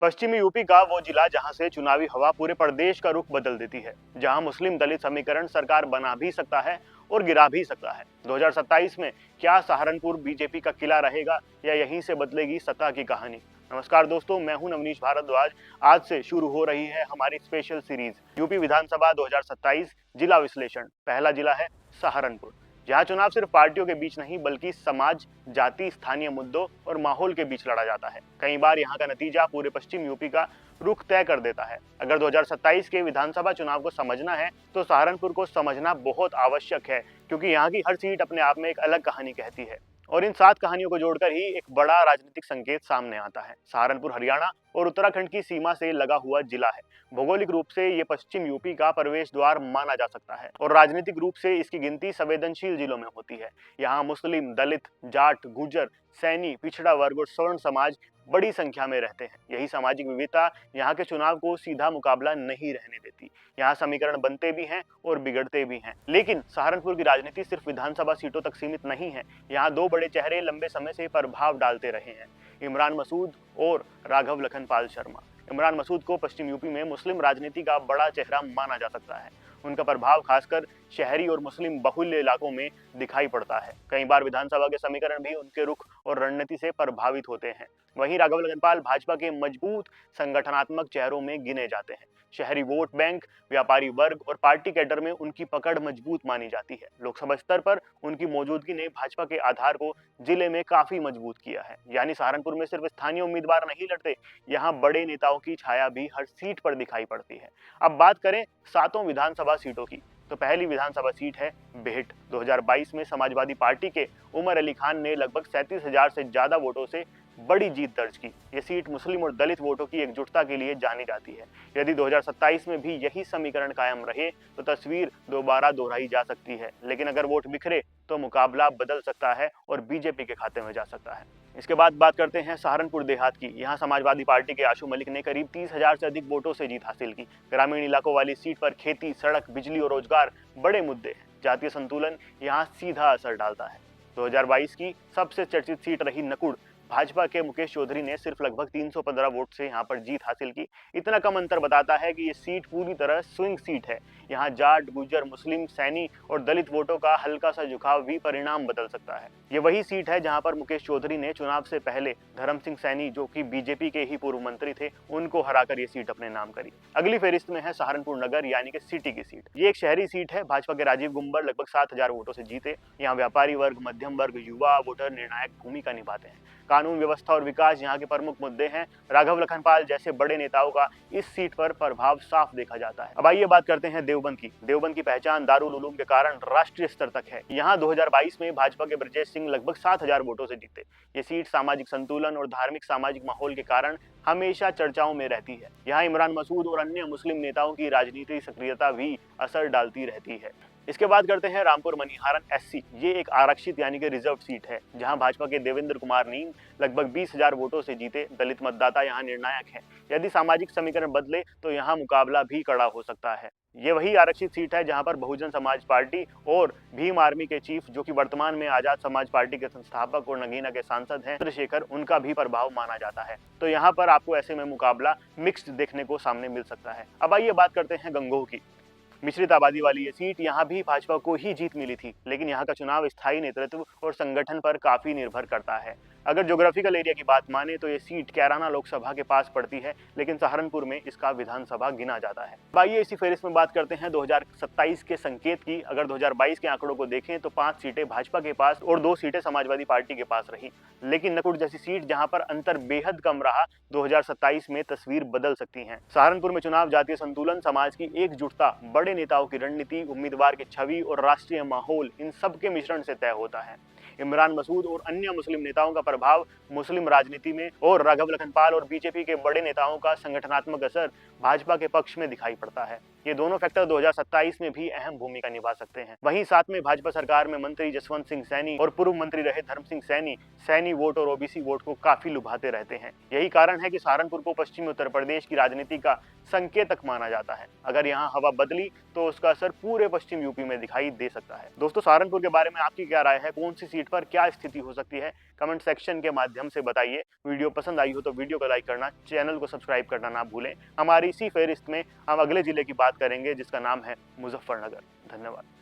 पश्चिमी यूपी का वो जिला जहां से चुनावी हवा पूरे प्रदेश का रुख बदल देती है, जहां मुस्लिम दलित समीकरण सरकार बना भी सकता है और गिरा भी सकता है। 2027 में क्या सहारनपुर बीजेपी का किला रहेगा या यहीं से बदलेगी सत्ता की कहानी। नमस्कार दोस्तों, मैं हूं नवनीश भारद्वाज। आज से शुरू हो रही है हमारी स्पेशल सीरीज यूपी विधानसभा 2027 जिला विश्लेषण। पहला जिला है सहारनपुर, जहां चुनाव सिर्फ पार्टियों के बीच नहीं बल्कि समाज, जाति, स्थानीय मुद्दों और माहौल के बीच लड़ा जाता है। कई बार यहाँ का नतीजा पूरे पश्चिम यूपी का रुख तय कर देता है। अगर 2027 के विधानसभा चुनाव को समझना है तो सहारनपुर को समझना बहुत आवश्यक है, क्योंकि यहाँ की हर सीट अपने आप में एक अलग कहानी कहती है और इन 7 कहानियों को जोड़कर ही एक बड़ा राजनीतिक संकेत सामने आता है। सहारनपुर हरियाणा और उत्तराखंड की सीमा से लगा हुआ जिला है। भौगोलिक रूप से ये पश्चिम यूपी का प्रवेश द्वार माना जा सकता है और राजनीतिक रूप से इसकी गिनती संवेदनशील जिलों में होती है। यहाँ मुस्लिम, दलित, जाट, गुर्जर, सैनी, पिछड़ा वर्ग और स्वर्ण समाज बड़ी संख्या में रहते हैं। यही सामाजिक विविधता यहाँ के चुनाव को सीधा मुकाबला नहीं रहने देती। यहाँ समीकरण बनते भी हैं और बिगड़ते भी हैं। लेकिन सहारनपुर की राजनीति सिर्फ विधानसभा सीटों तक सीमित नहीं है। यहाँ दो बड़े चेहरे लंबे समय से प्रभाव डालते रहे हैं, इमरान मसूद और राघव लखनपाल शर्मा। इमरान मसूद को पश्चिम यूपी में मुस्लिम राजनीति का बड़ा चेहरा माना जा सकता है। उनका प्रभाव खासकर शहरी और मुस्लिम बहुल्य इलाकों में दिखाई पड़ता है। कई बार विधानसभा के समीकरण भी उनके रुख और रणनीति से प्रभावित होते हैं। वहीं राघव लखनपाल भाजपा के मजबूत संगठनात्मक चेहरों में गिने जाते हैं। शहरी वोट बैंक, व्यापारी वर्ग और पार्टी कैडर में उनकी पकड़ मजबूत मानी जाती है। लोकसभा स्तर पर उनकी मौजूदगी ने भाजपा के आधार को जिले में काफी मजबूत किया है। यानी सहारनपुर में सिर्फ स्थानीय उम्मीदवार नहीं लड़ते, यहाँ बड़े नेताओं की छाया भी हर सीट पर दिखाई पड़ती है। अब बात करें 7 विधानसभा सीटों की, तो पहली विधानसभा सीट है बेहट। 2022 में समाजवादी पार्टी के उमर अली खान ने लगभग 37,000 से ज्यादा वोटों से बड़ी जीत दर्ज की। ये सीट मुस्लिम और दलित वोटों की एकजुटता के लिए जानी जाती है। यदि 2027 में भी यही समीकरण कायम रहे तो तस्वीर दोबारा दोहराई जा सकती है। लेकिन अगर वोट बिखरे तो मुकाबला बदल सकता है और बीजेपी के खाते में जा सकता है। इसके बाद बात करते हैं सहारनपुर देहात की। यहाँ समाजवादी पार्टी के आशु मलिक ने करीब 30,000 से अधिक वोटों से जीत हासिल की। ग्रामीण इलाकों वाली सीट पर खेती, सड़क, बिजली और रोजगार बड़े मुद्दे हैं। जातीय संतुलन यहाँ सीधा असर डालता है। 2022 की सबसे चर्चित सीट रही नकुड़। भाजपा के मुकेश चौधरी ने सिर्फ लगभग 315 वोट से यहाँ पर जीत हासिल की। इतना कम अंतर बताता है कि ये सीट पूरी तरह स्विंग सीट है। यहाँ जाट, गुर्जर, मुस्लिम, सैनी और दलित वोटों का हल्का सा झुकाव भी परिणाम बदल सकता है। ये वही सीट है जहाँ पर मुकेश चौधरी ने चुनाव से पहले धर्म सिंह सैनी, जो कि बीजेपी के ही पूर्व मंत्री थे, उनको हराकर ये सीट अपने नाम करी। अगली फेरिस्त में है सहारनपुर नगर यानी कि सिटी की सीट। ये एक शहरी सीट है। भाजपा के राजीव गुम्बर लगभग 7,000 वोटों से जीते। यहाँ व्यापारी वर्ग, मध्यम वर्ग, युवा वोटर निर्णायक भूमिका निभाते हैं। कानून व्यवस्था और विकास यहाँ के प्रमुख मुद्दे हैं। राघव लखनपाल जैसे बड़े नेताओं का इस सीट पर प्रभाव साफ देखा जाता है। अब आइए बात करते हैं देवबंद की। देवबंद की पहचान दारुल उलूम के कारण राष्ट्रीय स्तर तक है। यहाँ 2022 में भाजपा के ब्रजेश सिंह लगभग 7,000 वोटों से जीते। ये सीट सामाजिक संतुलन और धार्मिक सामाजिक माहौल के कारण हमेशा चर्चाओं में रहती है। यहाँ इमरान मसूद और अन्य मुस्लिम नेताओं की राजनीतिक सक्रियता भी असर डालती रहती है। इसके बाद करते हैं रामपुर मनीहारन एससी। ये एक आरक्षित यानी कि रिजर्व सीट है, जहां भाजपा के देवेंद्र कुमार नीम लगभग 20,000 वोटों से जीते। दलित मतदाता यहाँ निर्णायक है। यदि सामाजिक समीकरण बदले तो यहाँ मुकाबला भी कड़ा हो सकता है। ये वही आरक्षित सीट है जहां पर बहुजन समाज पार्टी और भीम आर्मी के चीफ, जो कि वर्तमान में आजाद समाज पार्टी के संस्थापक और नगीना के सांसद हैं, चंद्रशेखर, उनका भी प्रभाव माना जाता है। तो यहाँ पर आपको ऐसे में मुकाबला मिक्स्ड देखने को सामने मिल सकता है। अब आइए बात करते हैं गंगोह की। मिश्रित आबादी वाली ये सीट, यहाँ भी भाजपा को ही जीत मिली थी, लेकिन यहाँ का चुनाव स्थायी नेतृत्व और संगठन पर काफी निर्भर करता है। अगर ज्योग्राफिकल एरिया की बात माने तो ये सीट कैराना लोकसभा के पास पड़ती है, लेकिन सहारनपुर में इसका विधानसभा गिना जाता है। आइए इसी फेरिस्त में बात करते हैं 2027 के संकेत की। अगर 2022 के आंकड़ों को देखें तो 5 सीटें भाजपा के पास और 2 सीटें समाजवादी पार्टी के पास रही। लेकिन नकुड़ जैसी सीट जहां पर अंतर बेहद कम रहा, 2027 में तस्वीर बदल सकती है। सहारनपुर में चुनाव जातीय संतुलन, समाज की एकजुटता, बड़े नेताओं की रणनीति, उम्मीदवार की छवि और राष्ट्रीय माहौल, इन सब के मिश्रण से तय होता है। इमरान मसूद और अन्य मुस्लिम नेताओं का प्रभाव मुस्लिम राजनीति में और राघव लखनपाल और बीजेपी के बड़े नेताओं का संगठनात्मक असर भाजपा के पक्ष में दिखाई पड़ता है। ये दोनों फैक्टर 2027 में भी अहम भूमिका निभा सकते हैं। वहीं साथ में भाजपा सरकार में मंत्री जसवंत सिंह सैनी और पूर्व मंत्री रहे धर्म सिंह सैनी वोट और ओबीसी वोट को काफी लुभाते रहते हैं। यही कारण है कि सहारनपुर को पश्चिमी उत्तर प्रदेश की राजनीति का संकेतक माना जाता है। अगर यहाँ हवा बदली तो उसका असर पूरे पश्चिम यूपी में दिखाई दे सकता है। दोस्तों, सहारनपुर के बारे में आपकी क्या राय है? कौन सी सीट पर क्या स्थिति हो सकती है? कमेंट सेक्शन के माध्यम से बताइए। वीडियो पसंद आई हो तो वीडियो को लाइक करना, चैनल को सब्सक्राइब करना ना भूलें। हमारी इसी फेहरिस्त में हम अगले जिले की बात करेंगे जिसका नाम है मुजफ्फरनगर। धन्यवाद।